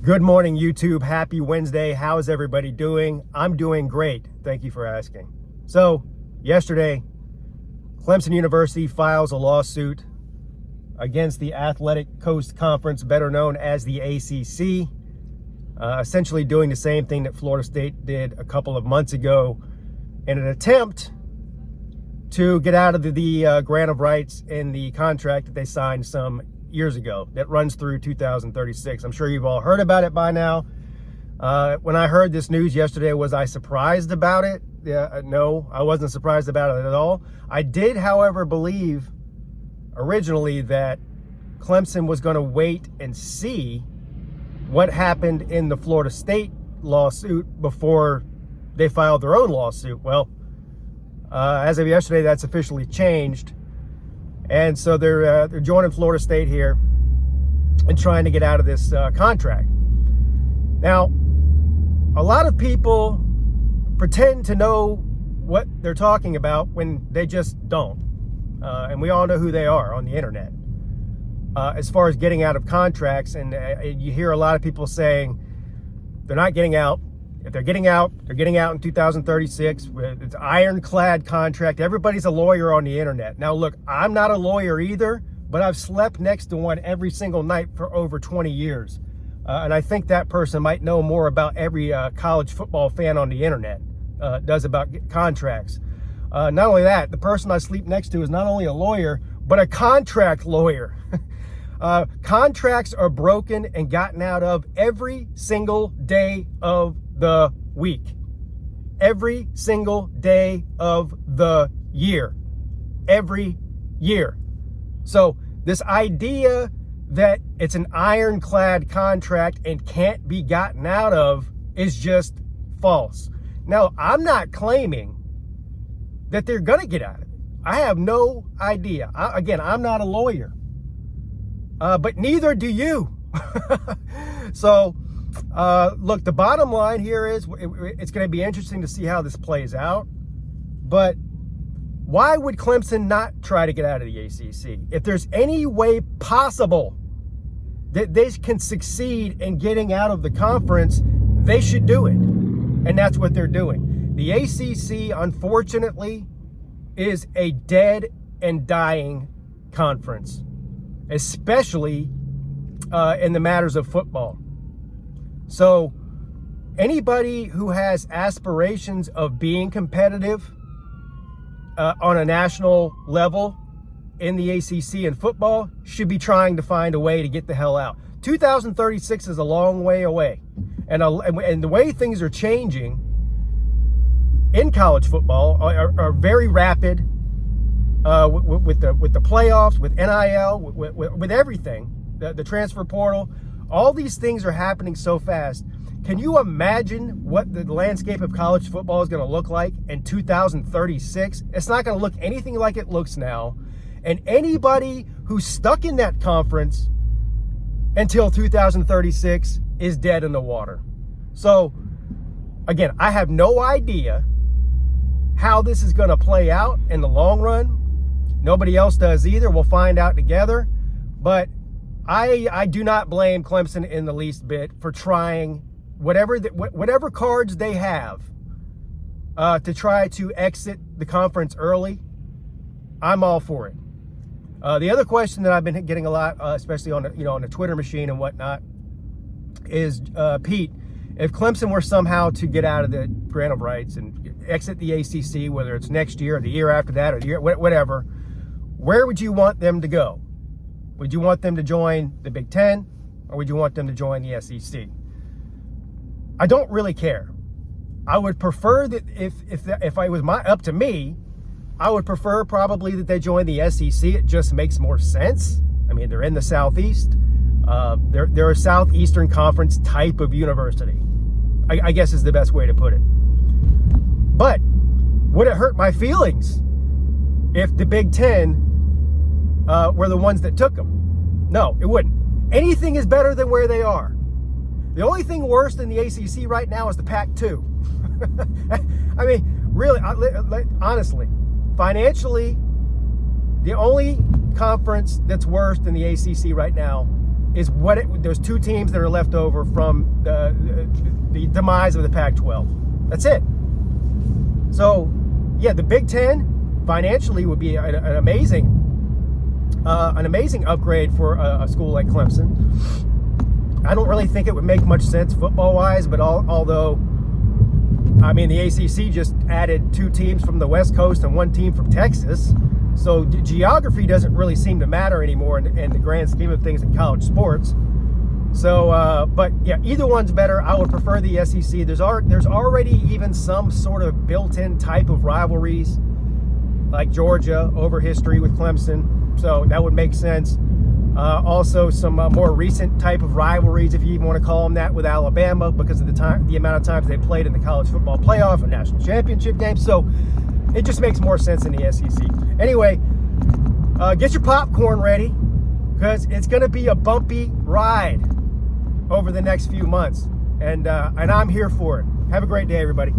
Good morning, YouTube. Happy Wednesday. How's everybody doing? I'm doing great. Thank you for asking. So, yesterday, Clemson University files a lawsuit against the Athletic Coast Conference, better known as the ACC, essentially doing the same thing that Florida State did a couple of months ago in an attempt to get out of the grant of rights in the contract that they signed some years ago that runs through 2036. I'm sure you've all heard about it by now. When I heard this news yesterday, was I surprised about it? No, I wasn't surprised about it at all. I did, however, believe originally that Clemson was going to wait and see what happened in the Florida State lawsuit before they filed their own lawsuit. Well, as of yesterday, that's officially changed. And so they're joining Florida State here and trying to get out of this contract. Now, a lot of people pretend to know what they're talking about when they just don't. And we all know who they are on the internet. As far as getting out of contracts, and you hear a lot of people saying they're not getting out. If they're getting out in 2036. It's an ironclad contract. Everybody's a lawyer on the internet. Now, look, I'm not a lawyer either, but I've slept next to one every single night for over 20 years. And I think that person might know more about every college football fan on the internet does about contracts. Not only that, the person I sleep next to is not only a lawyer, but a contract lawyer. Contracts are broken and gotten out of every single day of the week, every single day of the year, every year. So this idea that it's an ironclad contract and can't be gotten out of is just false. Now, I'm not claiming that they're going to get out of it. I have no idea. Again, I'm not a lawyer, but neither do you. So, look, the bottom line here is it's going to be interesting to see how this plays out. But why would Clemson not try to get out of the ACC? If there's any way possible that they can succeed in getting out of the conference, they should do it. And that's what they're doing. The ACC, unfortunately, is a dead and dying conference, especially in the matters of football. So anybody who has aspirations of being competitive on a national level in the ACC in football should be trying to find a way to get the hell out. 2036 is a long way away. And the way things are changing in college football are very rapid with the playoffs, with NIL, with everything, the transfer portal. All these things are happening so fast. Can you imagine what the landscape of college football is going to look like in 2036? It's not going to look anything like it looks now. And anybody who's stuck in that conference until 2036 is dead in the water. So, again, I have no idea how this is going to play out in the long run. Nobody else does either. We'll find out together. But I do not blame Clemson in the least bit for trying whatever cards they have to try to exit the conference early. I'm all for it. The other question that I've been getting a lot, especially on the Twitter machine and whatnot, is Pete, if Clemson were somehow to get out of the grant of rights and exit the ACC, whether it's next year or the year after that or the year, whatever, where would you want them to go? Would you want them to join the Big Ten, or would you want them to join the SEC? I don't really care. I would prefer that if I was up to me, I would prefer probably that they join the SEC. It just makes more sense. I mean, they're in the Southeast. They're a Southeastern Conference type of university, I guess is the best way to put it. But would it hurt my feelings if the Big Ten were the ones that took them? No, it wouldn't. Anything is better than where they are. The only thing worse than the ACC right now is the Pac-2. I mean, really, honestly, financially, the only conference that's worse than the ACC right now is there's two teams that are left over from the demise of the Pac-12. That's it. So, yeah, the Big Ten financially would be an amazing upgrade for a school like Clemson. I don't really think it would make much sense football-wise, but although, I mean, the ACC just added 2 teams from the West Coast and 1 team from Texas. So geography doesn't really seem to matter anymore in the grand scheme of things in college sports. So, but yeah, either one's better. I would prefer the SEC. There's already even some sort of built-in type of rivalries, like Georgia over history with Clemson. So that would make sense. Also, some more recent type of rivalries, if you even want to call them that, with Alabama because of the amount of times they played in the college football playoff and national championship games. So it just makes more sense in the SEC. Anyway, get your popcorn ready because it's going to be a bumpy ride over the next few months, and I'm here for it. Have a great day, everybody.